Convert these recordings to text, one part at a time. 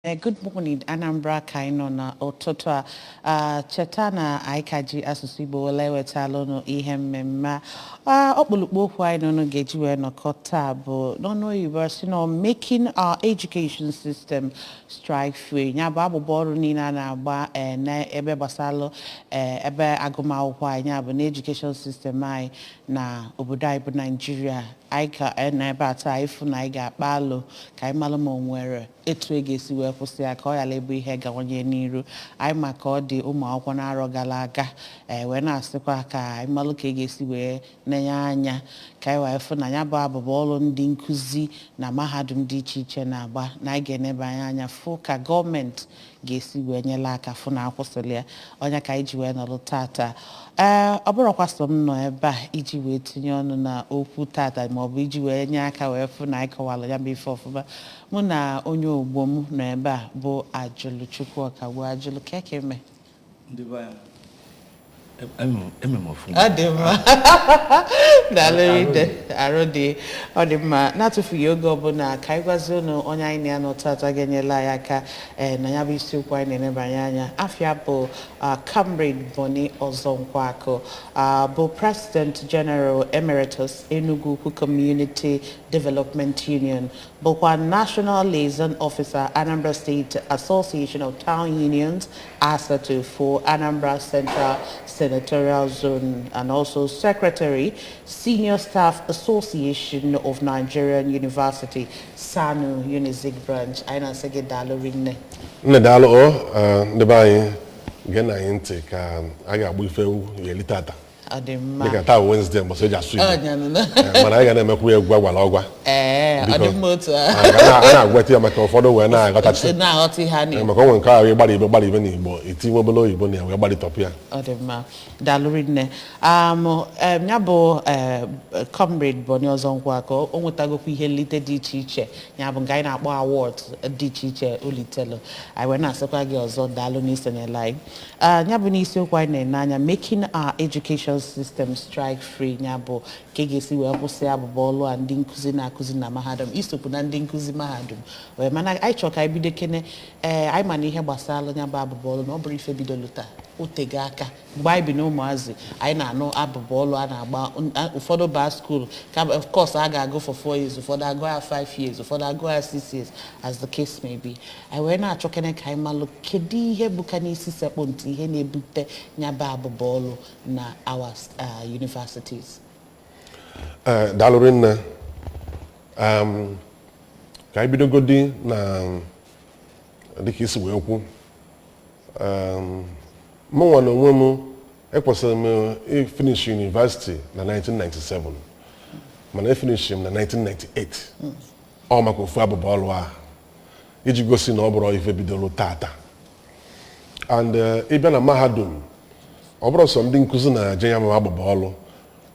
Good morning, Anambra Kainona Ototoa Chetana Aikaji Asusibo Lewetalo no ihemema Opulukbo Huaino no Gejiwe no Kotabo no University no making our education system strike free. Nyaba boru nina na ba na ebe basalo ebe aguma uhwa nyaba na education system ai na obodo ibu Nigeria aika na ebe ata ifu na iga akpalo ka imalo mo nwere etu egesi we kwụsị ya ka ọ yala ebu ihe gawanye n'iru anyị maka ọ dị ụmụ akwụkwọ na-arọ gara aga wee na-asịkwa ka anyị malụ ka egesi wee nenye anya ka anyị wee fụ na ya bụ abụba ọrụ ndị nkụzi na mahadum dị iche iche na-agba na anyị ga-enebe anya fụ ka gọọmenti ga-esi wee nyela aka fụ na akwụsịrị ya onye ka anyị ji wee nọrọ tata ọ bụrụkwa sọ m nọ ebe a iji wee tinye ọnụ na okwu tata maọbụ iji wee nye aka wee fụ na anyị kọwalụ ya bụ ife ọfụma mụ na onye ogbo m nọ ebe a bụ Ajụlụ Chukwuka bụ Ajụlụ keke me Adịmma dalụrịde arụdị ọ dị mma na-atụfughị oge ọbụla ka anyị gwazi unu onye anyị na-anọ tata ga-enyela anyị aka na ya bụ isiokwu anyị na-enebanye anya afịa bụ Comrade Boni Ọzọnkwakụ bụ President General Emeritus Enugu Ukwu Community Development Union bụkwa National Liaison Officer Anambra State Association of Town Unions ASATU for Anambra Central Senatorial Zone and also Secretary, Senior Staff Association of Nigerian University, SANU Unizik Branch. Aina sege dalo rinne. Ne dalo o, ndebayi gena yente ka aga agbu ife yelitata. Ademma. Dika ta Wednesday mbo soja sui. Nyana. Mana aga na emekwu egwu agwala ogwa. Ademma otu. Ana agweti ya maka ụfọdụ wee na-aghọtachi. Na aghọta ihe anyị. Maka onwe nke ahụ gbara ibe n'Igbo, iti nwebele oyibo na wee gbara tọpụ ya. Ademma. Dalo rinne. Ya bụ Comrade Boni Ọzọnkwakụ o nwetagokwa ihe nlite dị iche iche. Ya bụ nke anyị na-akpọ awards dị iche iche olitelu. Anyị wee na-asịkwa gị ọzọ daalụ n'isonyela anyị. Ya bụ n'isiokwu anyị na-ene anya making our education system strike free nya bụ ka ga-esi wee kwụsị abụba ọlụ a ndị nkụzi na-akụzi na mahadum isokwu na ndị nkụzi mahadum wee mana anyị chọrọ ka anyị bido kene anyị ma na ihe gbasara nya bụ abụba ọlụ na ọ bụrụ ife bidolu taa otego aka mgbe anyị bi na ụmụazị anyị na-anụ abụba ọlụ a na-agba ụfọdụ baa skuul ka of course a ga-agụ for 4 years ụfọdụ agụ ya 5 years ụfọdụ agụ ya 6 years as the case may be anyị wee na-achọ kene ka anyị malụ kedu ihe bụ ka n'isi sekpụ ntị ihe na-ebute nya bụ abụba ọlụ na our universities. Daalụ nne ka anyị bidogodi na dịka isi wee kwu mụnwa na onwe m ekwesịrị m finish university na 1997 mana efinish m na 1998 ọ maka ofu abụba ọlụ a iji gosi na ọ bụrụ ife bidoro tata and ịbịa na mahadum ọ bụrụ sọ ndị nkụzi na-eje ya ma abụba ọlụ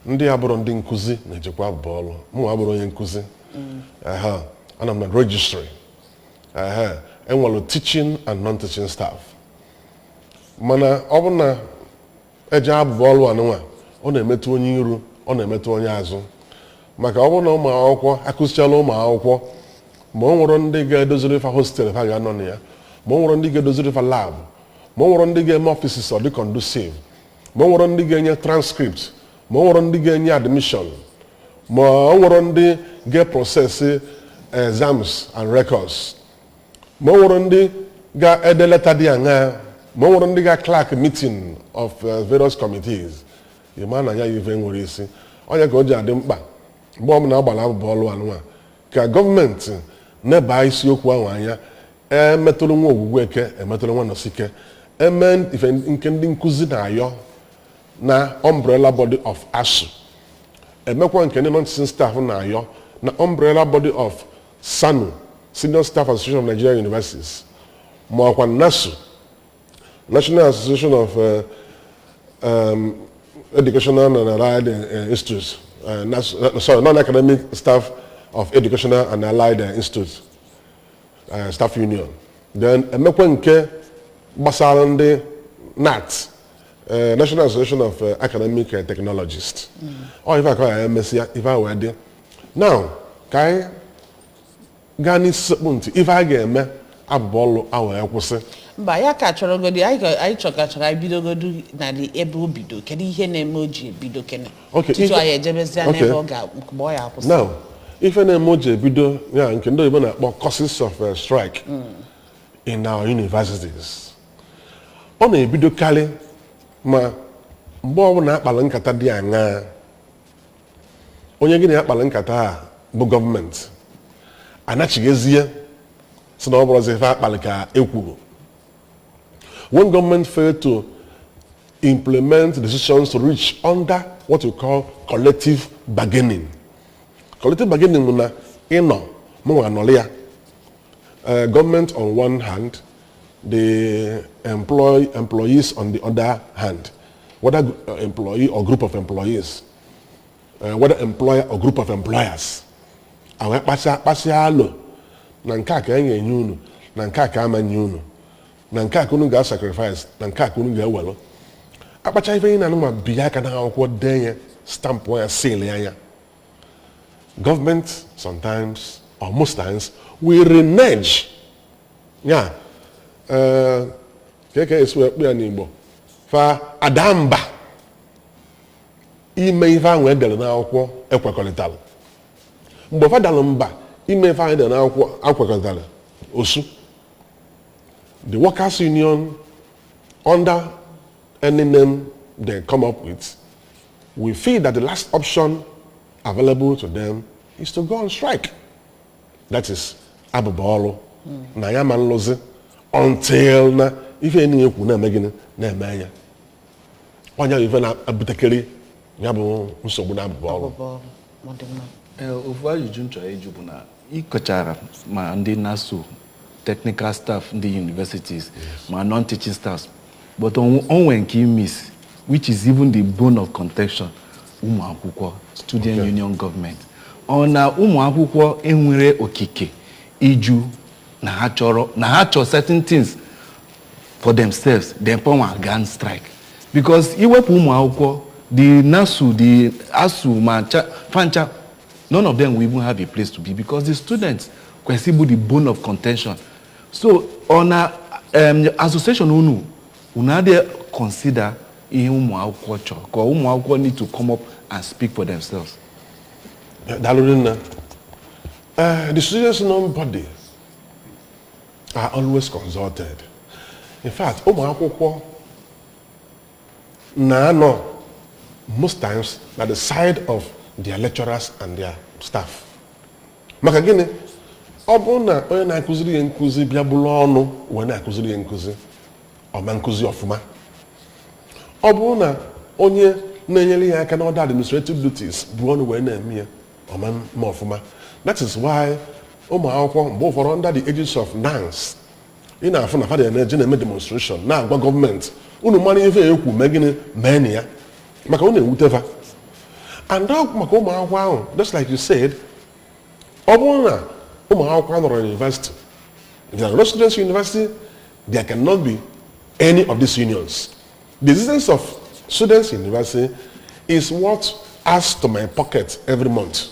ndị abụrụ ndị nkụzi na-ejekwa abụba ọlụ mụ abụrụ onye nkụzi ana m na registry enwere teaching and non-teaching staff mana ọ bụ na eje abụba ọlụ anụnwa ọ na-emetụ onye iru ọ na-emetụ onye azụ maka ọ bụ na ụmụ akwụkwọ akụzichala ụmụ akwụkwọ ma ọ nwere ndị ga-edoziri fa hostel ha ga-anọ na ya ma ọ nwere ndị ga-edoziri fa lab ma ọ nwere ndị ga-eme ọfisis ọ dị conducive ma ọ nwere ndị ga-enye transcript ma ọ nwere ndị ga-enye admission ma ọ nwere ndị ga-process exams and records ma ọ nwere ndị ga-ede leta dị aṅa ma ọ nwere ndị ga-clerk meeting of various committees ịma na ya ife nwere isi onye ka o ji adị mkpa mgbe ọ bụla agbara abụba ọlụ anụnwa ka gọọmenti neba isiokwu ahụ anya emetụrụ nwa ogwugwu eke emetụrụ nwa nọsike eme ife nke ndị nkụzi na-ayọ na umbrella body of ASUU emekwa nke ndị non-teaching staff na-ayọ na umbrella body of SANU Senior Staff Association of Nigerian Universities ma ọkwa NASU National Association of Educational and Allied Institutes sorry, non-academic staff of Educational and Allied Institutes Staff Union then emekwa nke gbasara ndị NAT National Association of Academic Technologists. Or if I call it if I were there. Now, kai gani sepunti if I get me abụbọọlụ ahụ ekwụsị. Mba ya ka chọrọgodi anyị chọkachara ibidogodu na ebe o bido kedu ihe na-eme o ji ebido kene tutu anyị ejebezia n'ebe ọ ga-mgbe ọ ya akwụsị. Now ife na-eme o ji ebido ya nke ndị oyibo na-akpọ causes of strike in our universities. Ọ na-ebidokarị ma mgbe ọbụla akpala nkata dị aṅaa onye gị na-akpala nkata a bụ gọọmenti anachigezie si na ọ bụrụzi ife akpali ka ekwuru. When government fail to implement decisions to reach under what we call collective bargaining. Collective bargaining muna ino mwa nolia. Government on one hand, the employees on the other hand. Whether employee or group of employees, whether employer or group of employers. Awe pasya alo na nke ka enye unu na nke ka amanye unu. Na nke a kunu ga sacrifice na nke a kunu ga ewelo akpacha ife na ma biya ka na akwụkwọ denye stamp ya seal ya. Government sometimes or most times we renege ya keke esu ekpe ya n'Igbo fa adamba ime ife ahụ edere na akwụkwọ ekwekọrịtara mgbe fa dalụ mba ime ife ahụ edere na akwụkwọ akwekọrịtara osu. The workers' union, under any name they come up with, we feel that the last option available to them is to go on strike. That is abụbọọlụ na ya ma nlụzi until na ife enyi ekwu na-eme gịnị na-eme ya. Onye ife na-abutekere ya bụ nsogbu na abụbọọlụ. Ofu ajụjụ m chọrọ ịjụ bụ na ịkọchara ma ndị na-asụ technical staff in the universities, my non-teaching staffs. But on when key miss, which is even the bone of contention, student union government. On umuakwụkwọ enwere okike iju na ha certain things for themselves, then power gun strike. Because iwepu umuakwụkwọ, the NASU, the ASU, Fancha, none of them will even have a place to be because the students kwesibu the bone of contention. So on a association they consider culture because need to come up and speak for themselves. The students' non-body are always consulted. In fact, most times at the side of their lecturers and their staff. Makagini, ọ bụrụ na onye na-akụziri ya nkụzi bịa bụrụ ọnụ wee na-akụziri ya nkụzi ọma nkụzi ọfụma. Ọ bụrụ na onye na-enyere ya aka n'ọdụ administrative duties bụ ọnụ wee na-eme ya ọma ọfụma. That is why ụmụ akwụkwọ mgbe ụfọdụ under the aegis of NANS ị na-afụ na fada na-eje na-eme demonstration na-agwa gọọmenti unu mara ife ekwu mee gịnị mee na ya maka ọ na-ewutefa. And maka ụmụ akwụkwọ ahụ just like you said ọ bụrụ na university. If there are no students' university, there cannot be any of these unions. The existence of students' university is what adds to my pocket every month.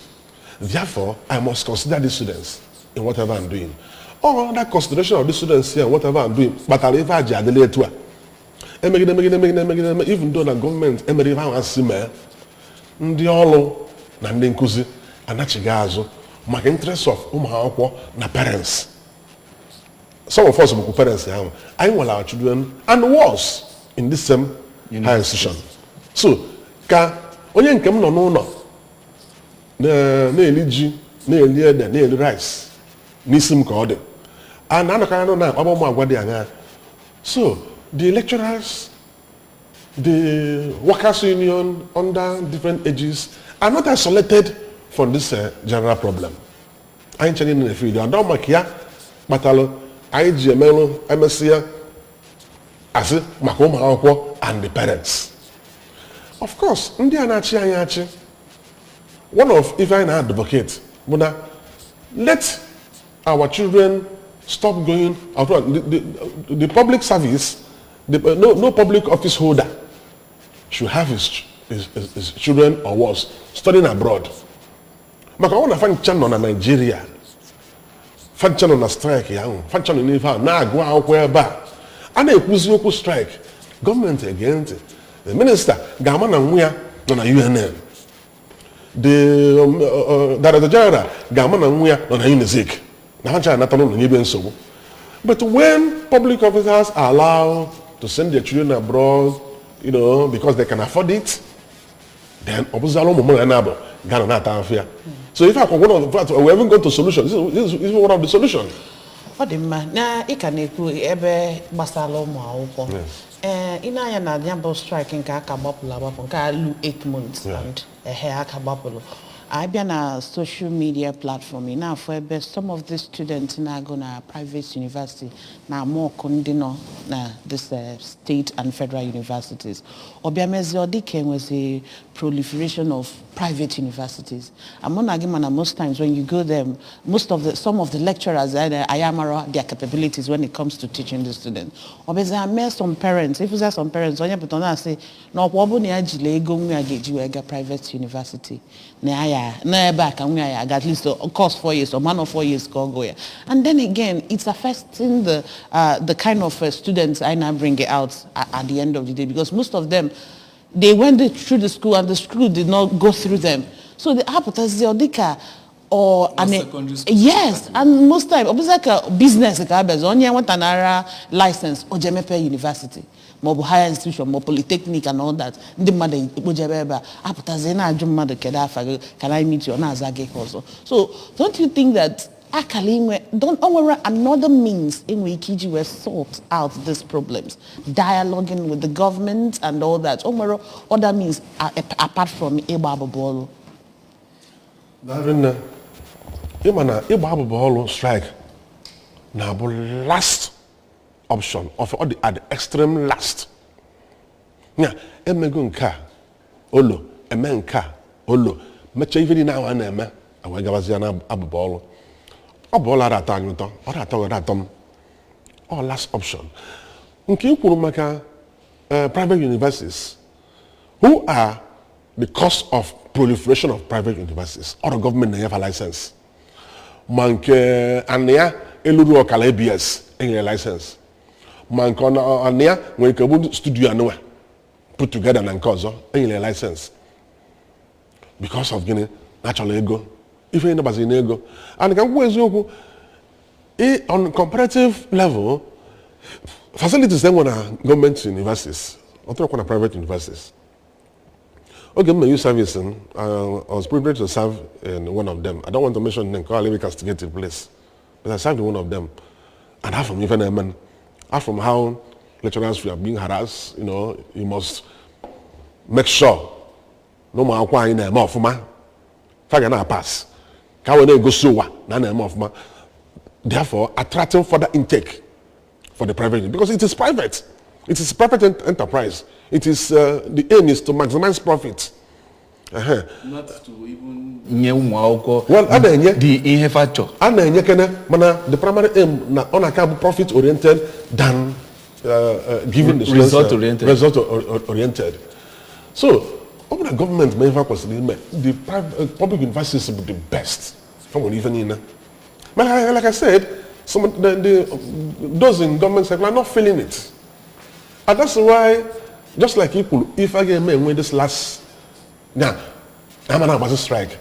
Therefore, I must consider these students in whatever I'm doing. All other consideration of these students here and whatever I'm doing, but I'll even though the government ndị ọrụ na ndị nkụzi anachighị azụ maka interest of ụmụ akwụkwọ na parents. Some of us are parents now. I want our children and was in this same higher institution. So, ka onye nke m nọ n'ụlọ na-eli ji, na-eli ede, na-eli rice n'isi m ka ọ dị. And anọkara nọ na akpaba ụmụ agwa dị anya. So, the lecturers, the workers' union under different ages are not isolated from this general problem. I ain't changing in the field. I don't make ya, batalo, IGML, MSC, as Makoma Ankwo and the parents. Of course, one of if I advocate, let our children stop going out. The public service, no public office holder should have his children or was studying abroad. Maka I want to find channel in Nigeria. Function na strike ya ahụ function n'ife a na-agụ akwụkwọ ebe a na-ekwuzi okwu strike gọọmenti ege ntị the minister ga-ama na nwa ya nọ na UNN the director general ga-ama na nwa ya nọ na UNIZIK na ha ncha anata n'ụlọ n'ebe nsogbu. But when public officers are allowed to send their children abroad, you know, because they can afford it, then obuzalo mo na nabo gana na ta afia. So if I can we haven't got to solution. This is one of the solutions. Ọ dị mma na ị ka na-ekwu ebe gbasara ụmụ akwụkwọ. Ị na-anya na ya bụ strike nke aka gbapụrụ agbapụ nke alụ 8 months and aka gbapụrụ. I been a social media platform enough where some of the students now go na private university now more condino na this state and federal universities. Obiamezi odike was a proliferation of private universities. Most times when you go there, some of the lecturers ayamara their capabilities when it comes to teaching the students. Obezi I met some parents. If there's some parents, onye putona say no wabu ni ajile ego nwe ageji wega private university. Back and we are at least a course 4 years or man of 4 years go here. And then again, it's affecting the kind of students I now bring it out at the end of the day, because most of them they went through the school and the school did not go through them. So the apatazio or yes, and most time it was like a business only want an license or Jemepe University. More higher institution, more polytechnic and all that. The mother can I meet you on Azage also? So don't you think that another means in which we will sort out these problems, dialoguing with the government and all that? Other means apart from Ibababolo. Ibababolo strike now last option of all at the extreme last. Yeah, emegunka olo emenka olo mecha even now and eme awagawaziana abubolo obola rata anyuto orata ratom all last option. Nke ikwuru maka private universities, who are the cause of proliferation of private universities or the government na have a license manke ania eluru okala ABS any license man kon ania when you studio anwa put together and cause any license because of gini natural ego if you know bazin ego and can go eziokwu on comparative level facilities then when government universities or private universities. Okay, my youth service, I was privileged to serve in one of them. I don't want to mention them because I live in a castigated place. But I served in one of them. And half from even half from how lecturers were being harassed, you know, you must make sure no matter what in a month, Fagana pass. Can go so therefore attracting further intake for the private because it is private. It is a private enterprise. It is the aim is to maximize profit. Not to even the infrastructure. The primary aim na on account profit oriented than giving the result oriented. Result oriented. So, over the government may have the private public universities will be the best from even in. But like I said, some those in government sector are not feeling it. And that's why, just like people, if I get men win this last, now, I'm about to strike.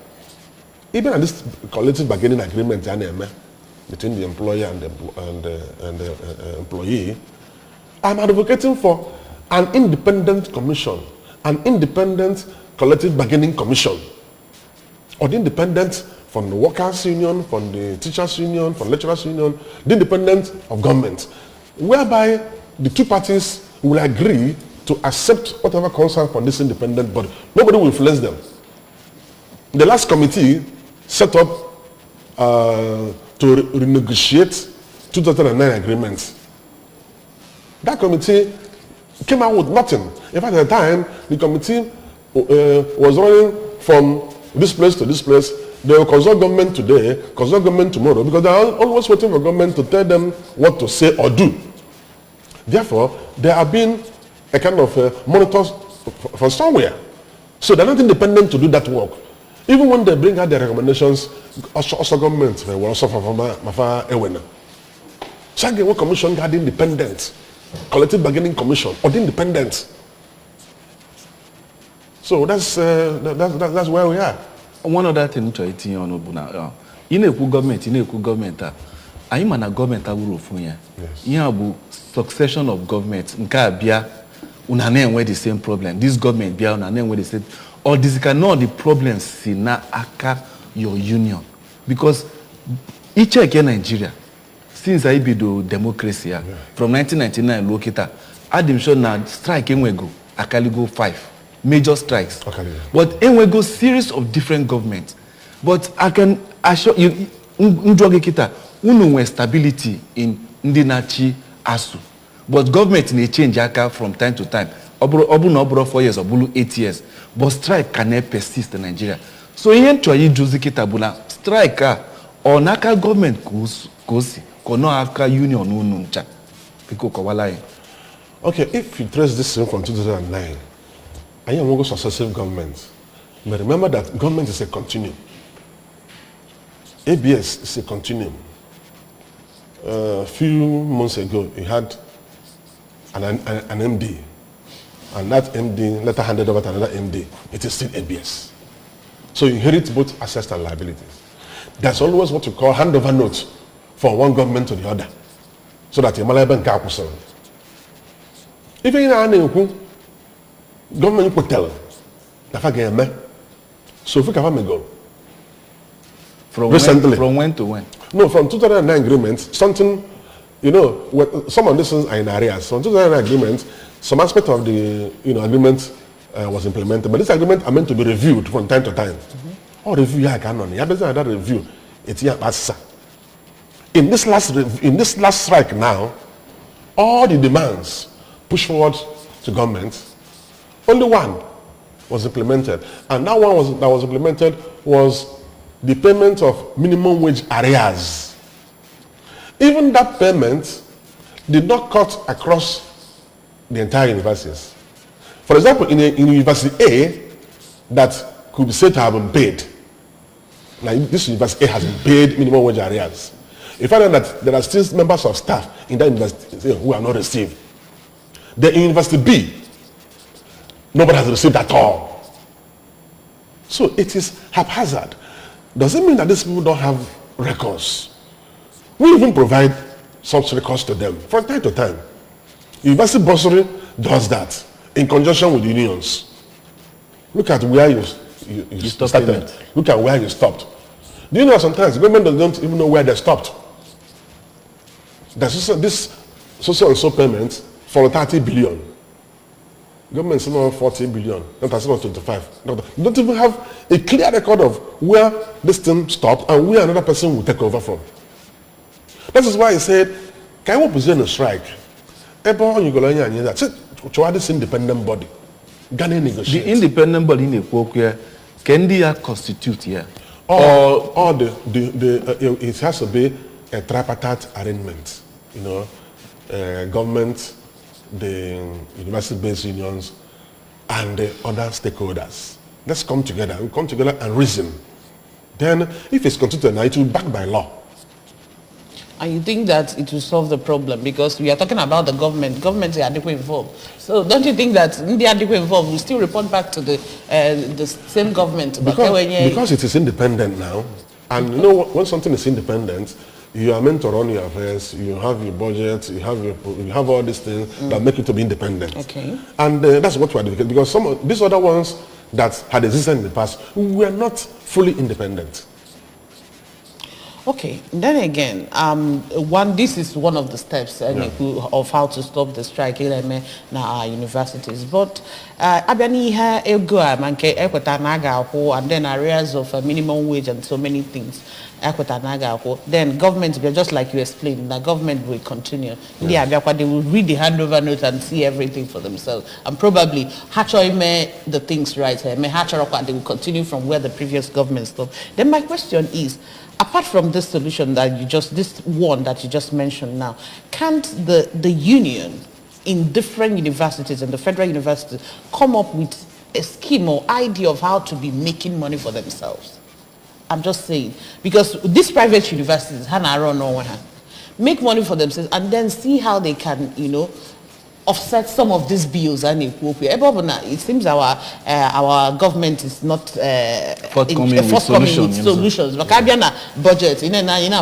Even at this collective bargaining agreement between the employer and the employee, I'm advocating for an independent commission, an independent collective bargaining commission, or the independent from the workers' union, from the teachers' union, from the lecturers' union, the independent of government, whereby the two parties will agree to accept whatever comes out from this independent body. Nobody will influence them. The last committee set up to renegotiate 2009 agreements. That committee came out with nothing. In fact, at the time, the committee was running from this place to this place. They will consult government today, consult government tomorrow, because they are always waiting for government to tell them what to say or do. Therefore, there have been a kind of monitors from somewhere. So they're not independent to do that work. Even when they bring out their recommendations, also government will also for Ewena. So again, what commission got independent, collective bargaining commission, or independent. So that's where we are. One other thing to it in a government, I'm a government yes. You have succession of government. Where the same problem. This government be where the same, or this cannot the problems see na aka your union, because each in Nigeria since I be do democracy from 1999 locata, Adam sure na strike we go akali go 5 major strikes. Okay, yeah. But we go series of different governments. But I can assure you, stability in Ndinachi Asu. But government may change from time to time. Obu 4 years, Obulu 8 years. But strike can persist in Nigeria. So yen try juzi kita buna strike or naka government kosi kono aka union ununcha. Piko kawalai. Okay, if you trace this thing from 2009, I am going to successive governments. But remember that government is a continuum. ABS is a continuum. A few months ago, you had an MD. And that MD later handed over to another MD. It is still ABS. So you inherit both assets and liabilities. There's always what you call handover notes from one government to the other. So that you might be able if you are government could tell so if you can go from recently from when to when? No, from 2009 agreements, something, you know, some of these things are in areas. So 2009 agreements, some aspect of the agreement was implemented, but this agreement are meant to be reviewed from time to time. Or review I can on that review. It's here in this last strike now, all the demands pushed forward to government, only one was implemented, and that one that was implemented was the payment of minimum wage arrears. Even that payment did not cut across the entire universities. For example, in University A that could be said to have been paid, like this University A has been paid minimum wage arrears. You find out that there are still members of staff in that university who are not received. Then in University B, nobody has received at all. So it is haphazard. Does it mean that these people don't have records? We even provide such records to them from time to time. University bursary does that in conjunction with unions. Look at where you started. Look at where you stopped. Do you know sometimes the government don't even know where they stopped? There's this social and so payments for 30 billion. Government is not 40 billion, not 25. You don't even have a clear record of where this thing stopped and where another person will take over from. That is why I said, can we present a strike? This independent body. The independent body in the can they constitute here? Or it has to be a tripartite arrangement. You know, government, the university-based unions, and the other stakeholders. Let's come together. We come together and reason. Then, if it's constituted, it will be backed by law. And you think that it will solve the problem? Because we are talking about the government. Government is adequately involved. So don't you think that in the adequately involved, we still report back to the same government? Because it is independent now. And you know, when something is independent, you are meant to run your affairs, you have your budget, you have all these things that make it to be independent. Okay. And that's what we are doing. Because some of these other ones that had existed in the past were not fully independent. Okay, then again, this is one of the steps of how to stop the strike in our universities. But and then areas of minimum wage and so many things. Then government, just like you explained, the government will continue. They will read the handover note and see everything for themselves. And probably the things right here. They will continue from where the previous government stopped. Then my question is, apart from this solution that this one that you just mentioned now, can't the union in different universities and the federal universities come up with a scheme or idea of how to be making money for themselves. I'm just saying, because these private universities, make money for themselves and then see how they can, offset some of these bills. And it seems our government is not forthcoming with solutions. Budget,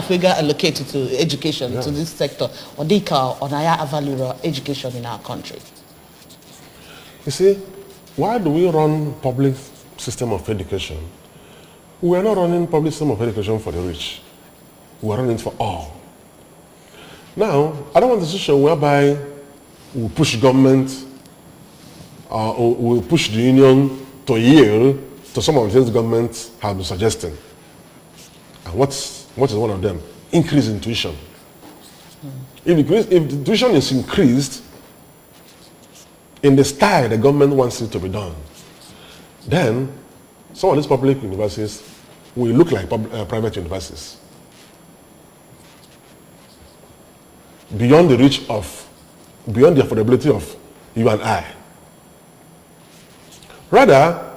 figure allocated to education, to this sector, or value education in our country. You see, why do we run public system of education? We are not running public system of education for the rich. We are running it for all. Now, I don't want a situation whereby we push government or we push the union to yield to some of the things government have been suggesting. And what is one of them? Increase in tuition. If the tuition is increased in the style the government wants it to be done, then some of these public universities will look like private universities. Beyond the affordability of you and I. Rather,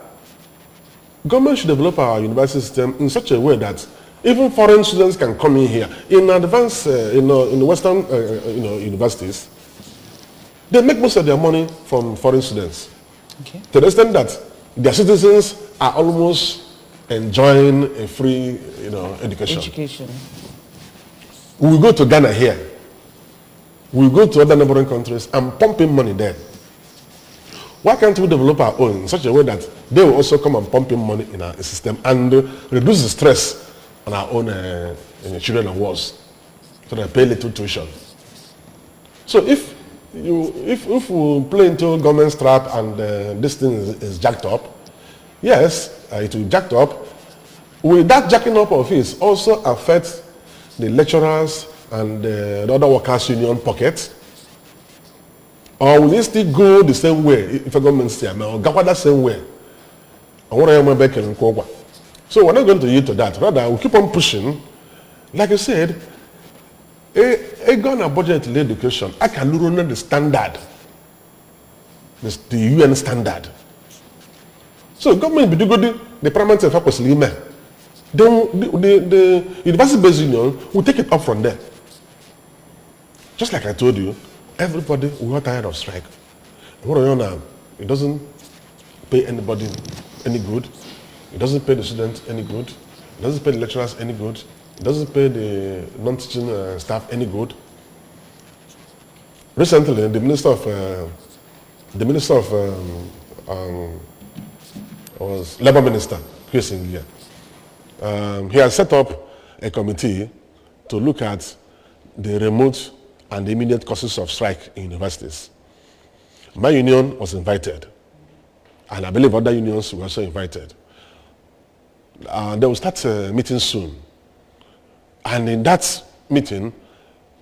government should develop our university system in such a way that even foreign students can come in here. In advanced, in the Western, universities, they make most of their money from foreign students. Okay. To the extent that their citizens are almost enjoying a free, education. We go to Ghana here. We go to other neighboring countries and pump in money there. Why can't we develop our own in such a way that they will also come and pump in money in our system and reduce the stress on our own children and wards, so they pay little tuition? So if we play into government's trap and this thing is jacked up, yes, it will be jacked up. Will that jacking up of fees also affect the lecturers and the other workers' union pockets? Or will it still go the same way if a government say, or go the same way? So we're not going to yield to that. Rather, we'll keep on pushing. Like I said, a Ghana budget education, I can learn the standard, the UN standard. So government be good, the parliament of then the university-based union will take it up from there. Just like I told you, everybody we are tired of strike. It doesn't pay anybody any good. It doesn't pay the students any good. It doesn't pay the lecturers any good. It doesn't pay the non-teaching staff any good. Recently, the minister of was Labour Minister, Chris Ingia. He has set up a committee to look at the remote and the immediate causes of strike in universities. My union was invited, and I believe other unions were also invited. They will start a meeting soon. And in that meeting,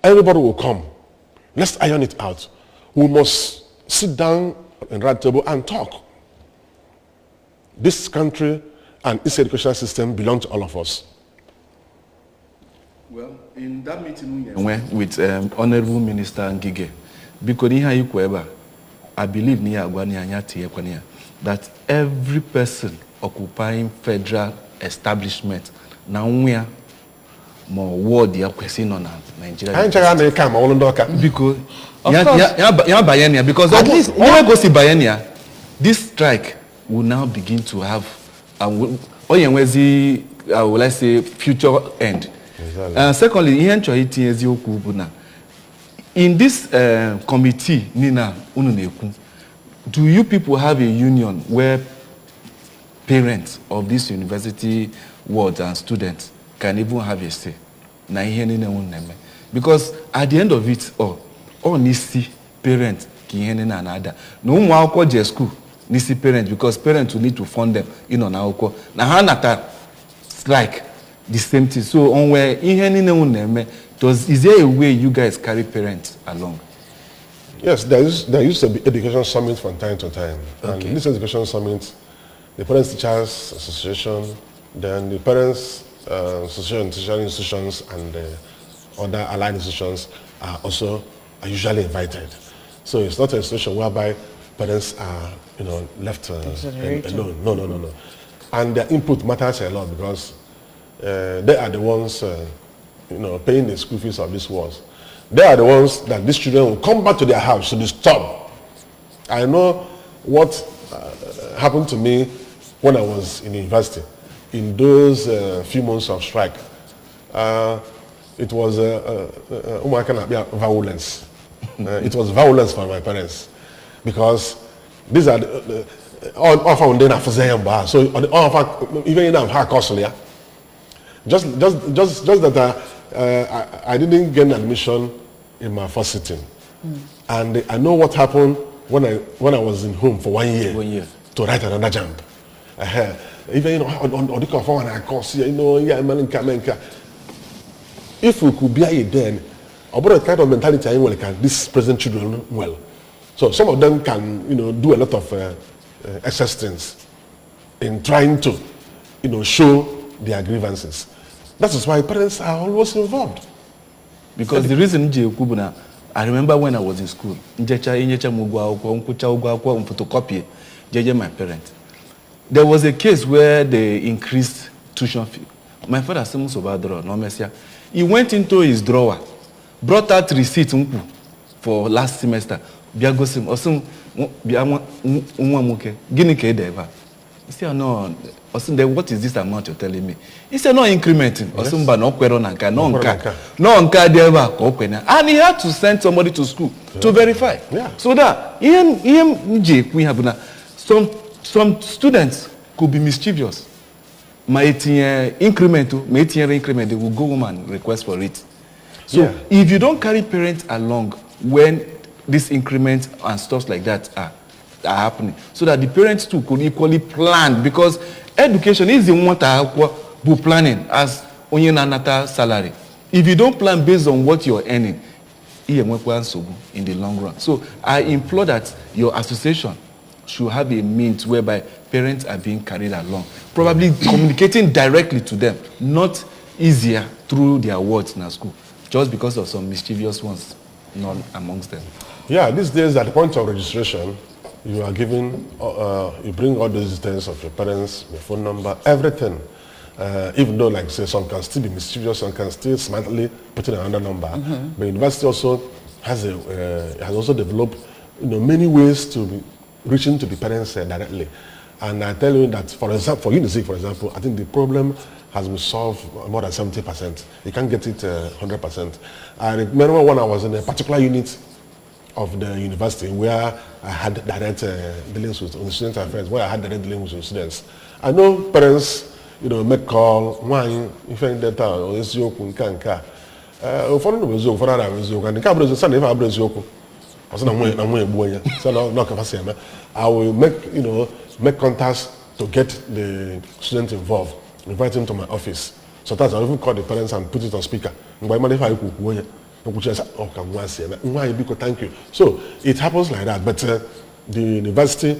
everybody will come. Let's iron it out. We must sit down and round the table and talk. This country and its educational system belong to all of us. Well, in that meeting with Honorable Minister Ngige, because I believe that every person occupying federal establishment now we are more word they are questioning on Nigeria. Because because at least when we go see Bayania, this strike will now begin to have let's say future end. Secondly, in this committee, Nina, do you people have a union where parents of this university wards and students can even have a say? Because at the end of it all nisi parents no more school nisi parents, because parents will need to fund them now strike the same thing. So on where is there a way you guys carry parents along? Yes, there used to be education summits from time to time. Okay. And this education summit, the Parents Teachers Association, then the Parents Association, teaching institutions, and other allied institutions are usually invited. So it's not a situation whereby parents are, left alone. No. And their input matters a lot because they are the ones, paying the school fees of these wars. They are the ones that these children will come back to their house to disturb. I know what happened to me when I was in university. In those few months of strike, it was violence. It was violence for my parents because these are all of them are so all of even in our costly. Just that I didn't get an admission in my first sitting, and I know what happened when I was in home for 1 year. 1 year to write another jump. Even on the cover and I course, if we could be here then, about the kind of mentality I will can these present children well. So some of them can do a lot of excess things in trying to show their grievances. That is why parents are always involved. Because the reason I remember when I was in school, my parents. There was a case where they increased tuition fee. My father he went into his drawer, brought out receipt for last semester. He said, no, what is this amount you're telling me? He said, no incrementing. And he had to send somebody to school to verify. Yeah. So that some students could be mischievous. My increment, they will go home and request for it. So if you don't carry parents along when these increments and stuff like that are happening, so that the parents too could equally plan, because education is the one to planning as onye salary. If you don't plan based on what you're earning, in the long run. So I implore that your association should have a means whereby parents are being carried along, probably communicating directly to them, not easier through their words in school, just because of some mischievous ones not amongst them. Yeah, these days at the point of registration, you are given, you bring all those details of your parents, your phone number, everything. Even though, like say, some can still be mischievous, some can still smartly put in another number. But university also has also developed, many ways to be reaching to the parents directly. And I tell you that, for example, for UNICEF, for example, I think the problem has been solved more than 70%. You can't get it 100%. I remember when I was in a particular unit of the university where I had direct dealings with student affairs, where I had direct dealings with students. I know parents, make call, why, if any data, or is yoku, nkanka. For the Zoom, for other Zoom, and the cabinet, son, if I bring yoku, I will make contacts to get the students involved, invite them to my office. Sometimes I even call the parents and put it on speaker. Thank you. So it happens like that, but the university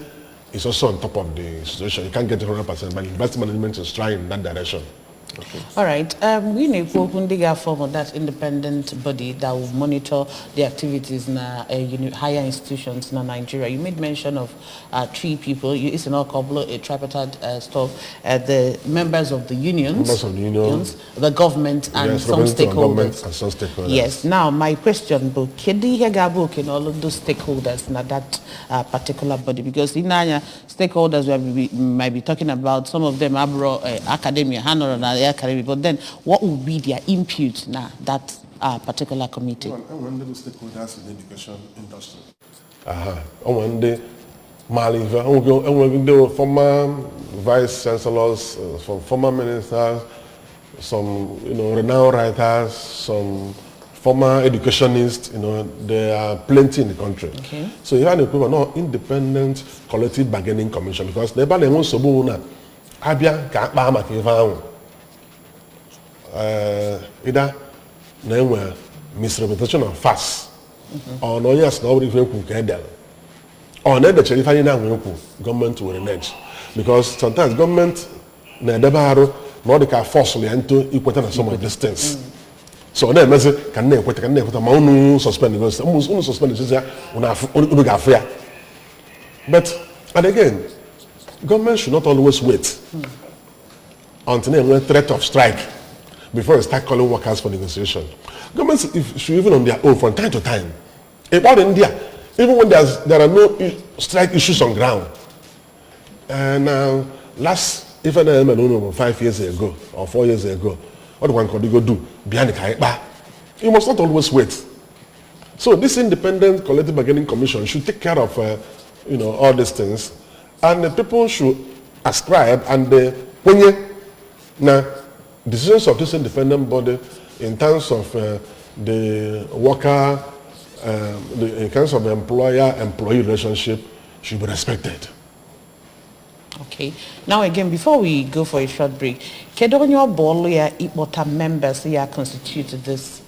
is also on top of the situation. You can't get it 100%, but university management is trying in that direction. Okay. All right. We need to form that independent body that will monitor the activities in higher institutions in Nigeria. You made mention of 3 people. It's in a couple a tripartite stuff. The members of the unions, the government, and some stakeholders. Yes. Now, my question, but can you hear all of those stakeholders in that particular body? Because in stakeholders we might be talking about, some of them are academia, academy, but then what will be their input now that particular committee? One of the stakeholders in the education industry. One day, former vice chancellors, some former ministers, some renowned writers, some former educationists. There are plenty in the country. Okay. So you have a independent collective bargaining commission, because they want to either misrepresentation of facts or no, yes, nobody will or not the government will renege, because sometimes government never forcefully into equating some of these things. So then can suspend because suspend And again, government should not always wait until there is a threat of strike before they start calling workers for negotiation. Governments should even on their own from time to time. About India, even when there are no strike issues on ground. And even 5 years ago or 4 years ago, what one could go do behind the Kaiba? You must not always wait. So this independent collective bargaining commission should take care of all these things, and the people should ascribe and now decisions of this independent body in terms of the worker, in terms of the employer-employee relationship should be respected. Okay. Now again, before we go for a short break, Kedonyo Boloya Ipota members here constitute this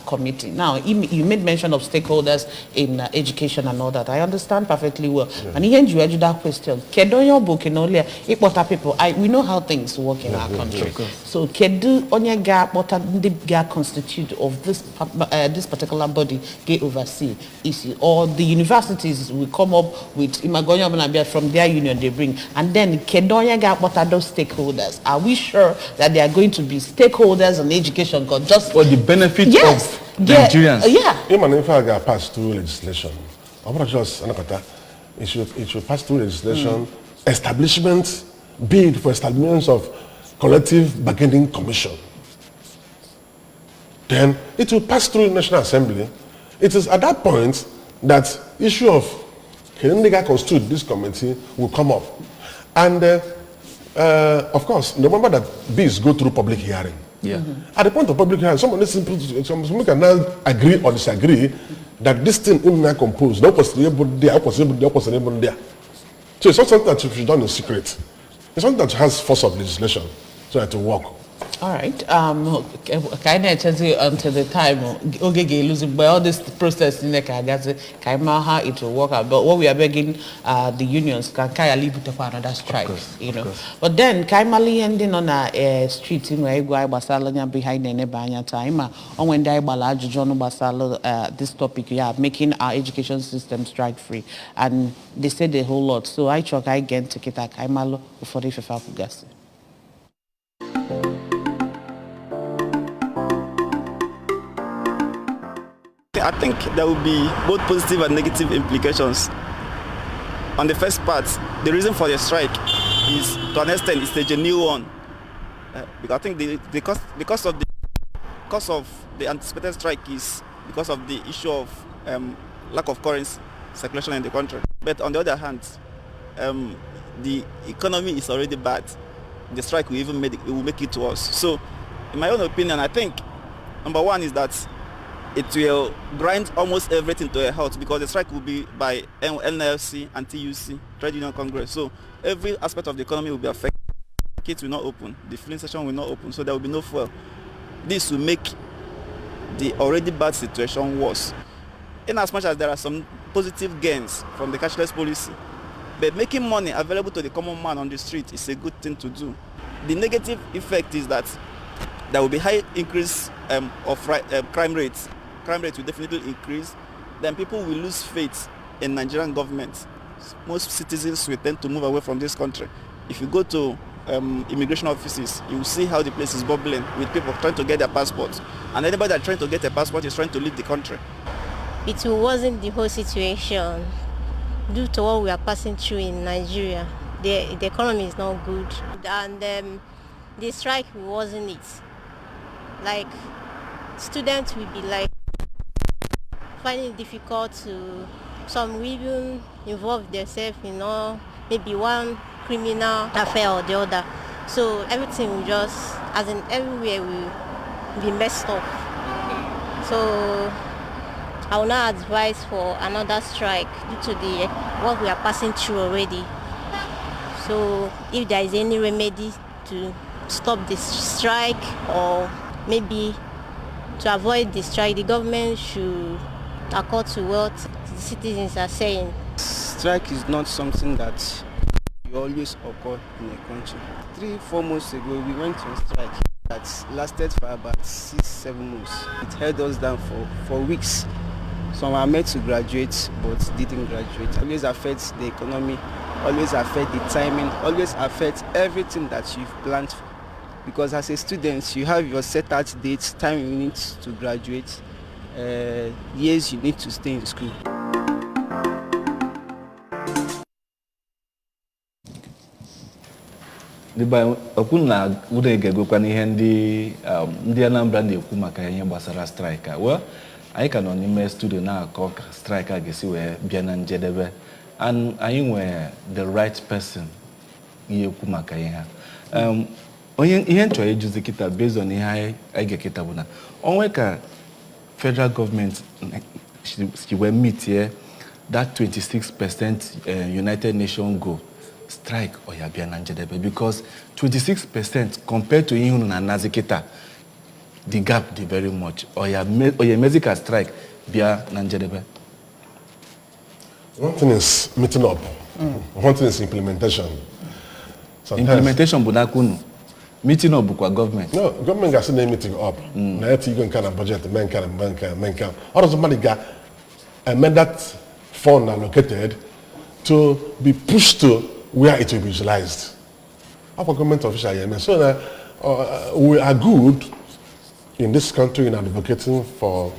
committee. Now, you made mention of stakeholders in education and all that. I understand perfectly well. Yeah. And here you asked that question. Kedonyo Bokenolia Ipota people. We know how things work in our country. So, Kedu Onyaga Bota Ndiga constitute of this particular body get oversee issue, or the universities will come up with Imagonyo Banabia from their union they bring, and then Kedonyaga Bota those stakeholders. Are we sure that they are going to be stakeholders in education? Because just for the benefit of Nigerians. Even if I pass through legislation, it should pass through legislation, establishment, bid for establishment of collective bargaining commission. Then it will pass through the National Assembly. It is at that point that issue of Kendiga constitute this committee will come up. And of course, remember that bills go through public hearing. Yeah. At the point of public hearing, someone can now agree or disagree that this thing is not composed. So it's not something that should be done in secret. It's something that has force of legislation so that it will work. All right. Kind of until the time losing by all this process in the how it will work out. But what we are begging the unions can leave it for another strike, But then Kaimali ending on a street in where I Basalonia behind the Nebanya time on when they balaj John Basalo this topic making our education system strike free. And they said a whole lot. So I choke again to Kita Kaimalo for the FIFA Fugasi. I think there will be both positive and negative implications. On the first part, the reason for the strike is, to an extent, it's a genuine one. Because I think because of the anticipated strike is because of the issue of lack of currency circulation in the country. But on the other hand, the economy is already bad. The strike will even make it worse. So, in my own opinion, I think number one is that it will grind almost everything to a halt, because the strike will be by NLC and TUC, Trade Union Congress. So every aspect of the economy will be affected. Markets will not open, the filling station will not open, so there will be no fuel. This will make the already bad situation worse. In as much as there are some positive gains from the cashless policy, but making money available to the common man on the street is a good thing to do. The negative effect is that there will be high increase of crime rates. Crime rates will definitely increase. Then people will lose faith in Nigerian government. Most citizens will tend to move away from this country. If you go to immigration offices, you will see how the place is bubbling with people trying to get their passports. And anybody that's trying to get a passport is trying to leave the country. It wasn't the whole situation. Due to what we are passing through in Nigeria, the economy is not good. And the strike wasn't it. Like, students will be like finding it difficult to, some will even involve themselves in maybe one criminal affair or the other. So everything will just, as in everywhere, will be messed up. So I will not advise for another strike due to what we are passing through already. So if there is any remedy to stop this strike, or maybe to avoid the strike, the government should accord to what the citizens are saying. Strike is not something that you always occur in a country. 3-4 months ago, we went on strike that lasted for about 6-7 months. It held us down for weeks. Some are meant to graduate but didn't graduate. Always affects the economy, always affect the timing, always affect everything that you've planned for. Because as a student, you have your set out dates, time you need to graduate, years you need to stay in school. Okwu na ụda ga-egokwa n'ihe ndị Anambra na-ekwu maka ihe gbasara strike a. Well, anyị ka nọ n'ime studio na-akọ ka strike a ga-esi wee bịa na njedebe. And anyị nwere the right person ga-ekwu maka ihe ha. Ihe nchọrọ ijuzi kịta based on ihe anyị ga-ekịta bụ na onwe ka federal government si wee meet here that 26% United Nations goal. Strike or ya bịa na njedebe because 26% compared to ihe unu na nazikita, the gap dị very much or ya emezi strike bịa na njedebe. One thing is meeting up. One thing is implementation. Sometimes, implementation bụ n'aka unu. Meeting up bụkwa government. No, government ga-asị na meeting up. Na eti igo nke na budget men can. Or does somebody ga amend that fund allocated to be pushed to where it will be utilized. Our government official here. So we are good in this country in advocating for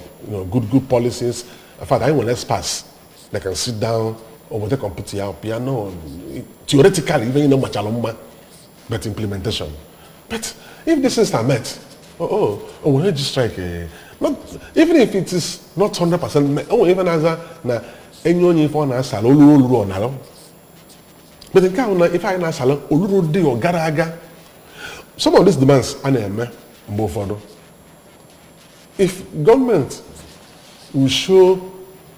good policies. In fact, I will pass. They can sit down over the computer, piano, theoretically, even but implementation. But if this is met, we need to strike. Not even if it is not 100%. Even as na any phone as but in Ghana, if I na salon, olurudi or garaga, some of these demands are if government will show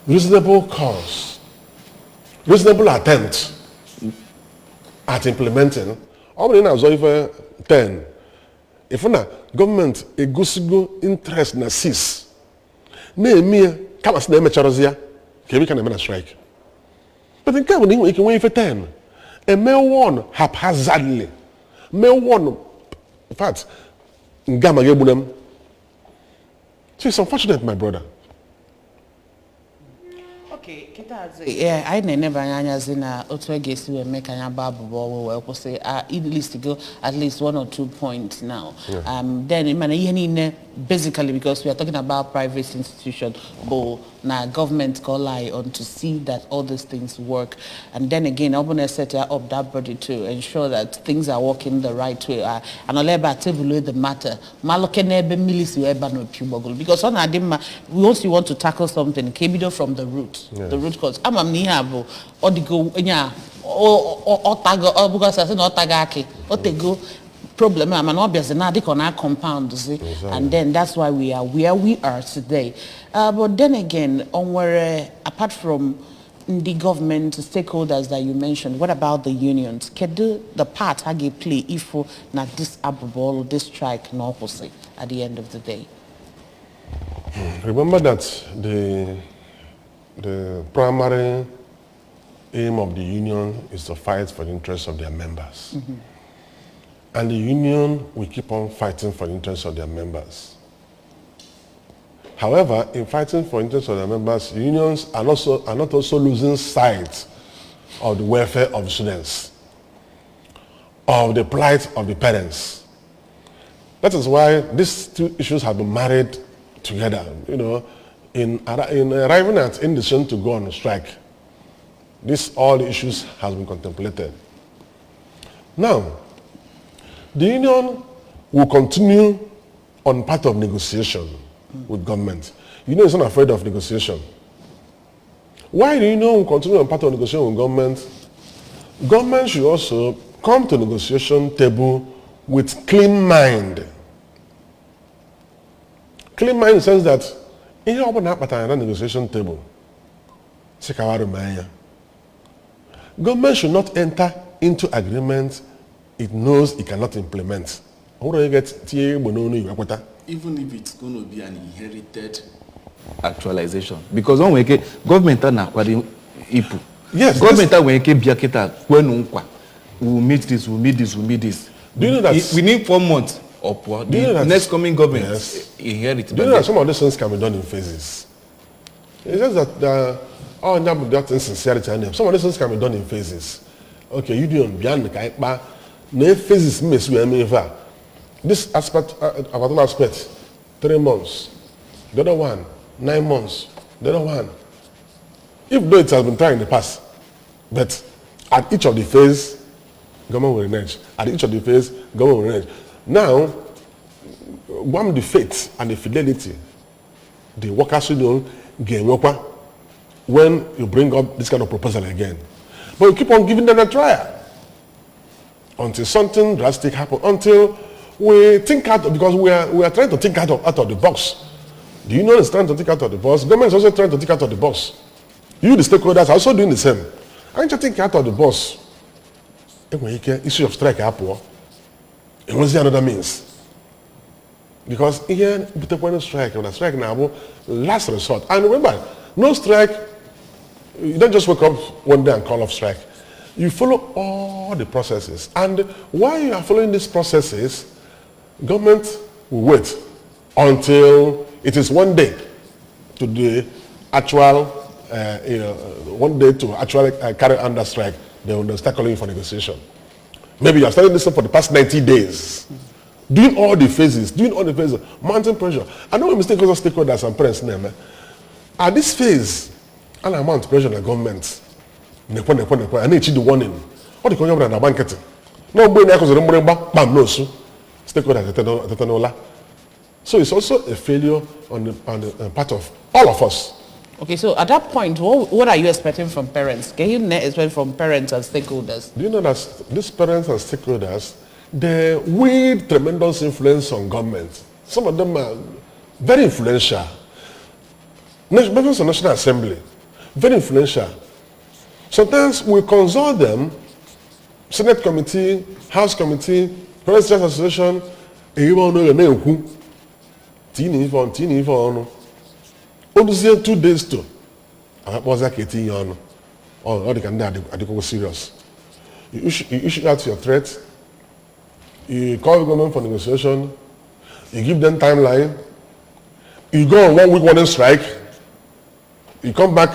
reasonable cause, reasonable attempt at implementing, all in as over 10. If na government a go interest na cease, ne me come as na me charozia, can we can strike. But in Ghana, you can wait for 10. A male one haphazardly. Male one, in fact, Ngama Gebunem. So it's unfortunate, my brother. Okay, yeah, I never zina otwegesi we make anya babu we say at least to go at least 1 or 2 points now. Yeah. Then basically because we are talking about private institutions, but now government can rely on to see that all these things work. And then again, I'm gonna set up that body to ensure that things are working the right way. And I'll let the matter. Because once you want to tackle something, keep from the root. Yes. The root cause. I'm niabo or the go or tago because I said not tagaki or te go problem. I'm an obvious and on our compound, and then that's why we are where we are today. But then again, on where apart from the government stakeholders that you mentioned, what about the unions? Can do the part how they play if not this above this strike no say at the end of the day? Remember that the primary aim of the union is to fight for the interests of their members. Mm-hmm. And the union will keep on fighting for the interests of their members. However, in fighting for the interests of their members, unions are not also losing sight of the welfare of the students, of the plight of the parents. That is why these two issues have been married together, in arriving at indecision to go on strike. All the issues has been contemplated. Now, the union will continue on part of negotiation with government. Union is not afraid of negotiation. Why the union will continue on part of negotiation with government? Government should also come to negotiation table with clean mind. Clean mind in the sense that in the negotiation table, government should not enter into agreement it knows it cannot implement. Even if it's going to be an inherited actualization. Because when we government yes, government will meet this, will meet this, will meet this. Do you know that we need 4 months? The next coming government yes. inherit. Do you know that some of these things can be done in phases? It's just that all that insincerity and some of these things can be done in phases. Okay, you do beyond the kind, but no phases miss we ever. This aspect, about one aspect, 3 months. The other one, 9 months. The other one. Even though it has been tried in the past, but at each of the phase, government will renege. At each of the phase, government will renege. Now, one the faith and the fidelity, the workers union gain when you bring up this kind of proposal again. But you keep on giving them a trial until something drastic happens, until we think out, because we are trying to think out of the box. Do you know it's trying to think out of the box? Government is also trying to think out of the box. You, the stakeholders, are also doing the same. Aren't you thinking out of the box? Issue of strike happen. It was the another means. Because here, the strike, when a strike now, last resort. And remember, no strike, you don't just wake up one day and call off strike. You follow all the processes. And while you are following these processes, government will wait until it is one day to the actual, one day to actually carry under strike. They will start calling you for negotiation. Maybe you are starting this for the past 90 days. Doing all the phases, mounting pressure. I know a mistake because of stakeholders and parents name. At this phase, and amount pressure on the government. I need to do warning. What the government and the bank. No, bam, no, stakeholders. So it's also a failure on the part of all of us. Okay, so at that point, what are you expecting from parents? Can you expect from parents and stakeholders? Do you know that these parents and stakeholders, they wield tremendous influence on government? Some of them are very influential. Members of the National Assembly, very influential. Sometimes we consult them, Senate Committee, House Committee, President's Association, only 2 days to. I was like 18 years or they can go serious. You issue out your threats. You call the government for negotiation. You give them timeline. You go on 1 week warning strike. You come back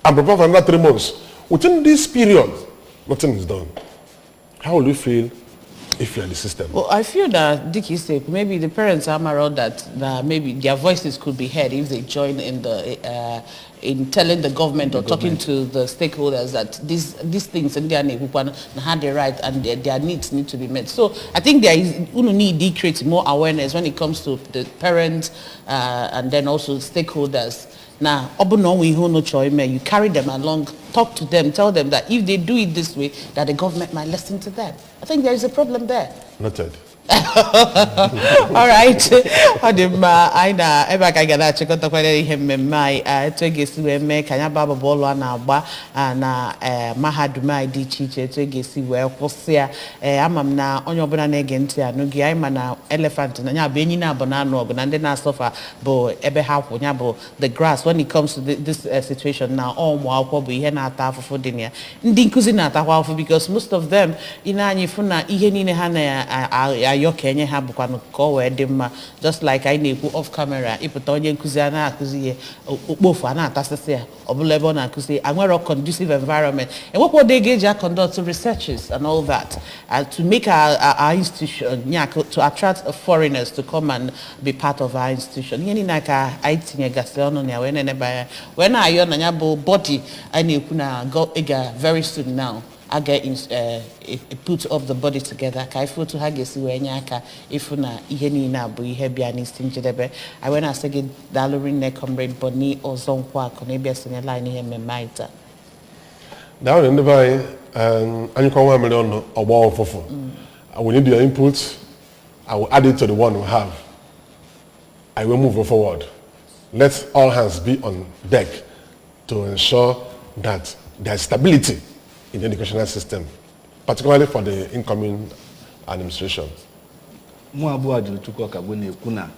and prepare for another 3 months. Within this period, nothing is done. How will you feel if you're in the system? Well, I feel that, Dickie said, maybe the parents are around that maybe their voices could be heard if they join in the in telling the government or talking to the stakeholders that these things and had the right and their needs need to be met. So I think there is need to create more awareness when it comes to the parents and then also stakeholders. Now, you carry them along, talk to them, tell them that if they do it this way, that the government might listen to them. I think there is a problem there. Noted. All right. Aina ebe ka ga na-achịkọta kwere ihe mmemme anyị etu ga-esi wee mee ka anya baba bọọlụ a na-agba na mahadum anyị dị iche iche etu ga-esi wee kwụsị ya ama m na onye ọbụla na-ege ntị anụghị anyị ma na elephant na nya bụ enyi na-abụ na anụ ọgụ na ndị na-asọfa bụ ebe ha kwụ nya bụ the grass when it comes to this situation na ụmụ akwụkwọ bụ ihe na-ata afụfụ dị na ya ndị nkụzi na-atakwa afụfụ because most of them anyị fụ na ihe niile ha na ayo kenye ha bụkwa ka o wee dị mma just like anyị na-ekwu off camera ịpụta onye nkụzi a na-akụzi ihe okpofu a na-atasịsị ya ọbụla ebe ọ na-akụzi anwere conducive environment enwekwa ụdị ga-eji conduct researches and all that to make our institution to attract foreigners to come and be part of our institution ihe niile ka anyị tinyegasị ọnụ na ya wee na-eneba ya wee na-ayọ na ya bụ body anyị na-ekwu na ịga very soon now I get put up the body together. Ka ifu to ha gesi we nya aka ifu na ihe ni na bụ ihe bịa n'isi njedebe. I went as again Dalorin ne comrade Boni Ozonkwa ko na bịa sinye line ihe mmemme ita. Down in the bay anyị kwa 1 million ọgbọ ofofo. I will need your input. I will add it to the one we have. I will move forward. Let all hands be on deck to ensure that there is stability in the educational system, particularly for the incoming administration. Muabu Ajutuko Kabune Kuna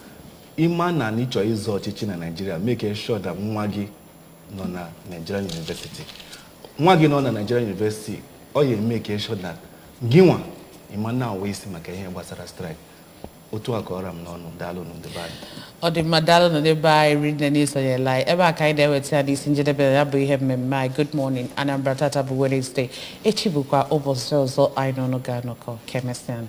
Imana Nicho is teaching in Nigeria, making sure that Mwagi Nona Nigerian University. Mwagi Nona Nigerian University, or you make sure that Giwa Imana waste Makayan was a strike. otu akọrọ m n'ọnụ daalụ n'ụdị banyị. Ọ dị mma daalụ na n'ebe anyị read na n'isonye lai ebe a ka anyị na-eweta n'isi njedebe ya bụ ihe mmemme anyị. Good morning Anambra, tata bụ Wednesday, echi bụkwa ụbọchị ọzọ anyị n'ọnụ ga-anọkọ. Kemesian.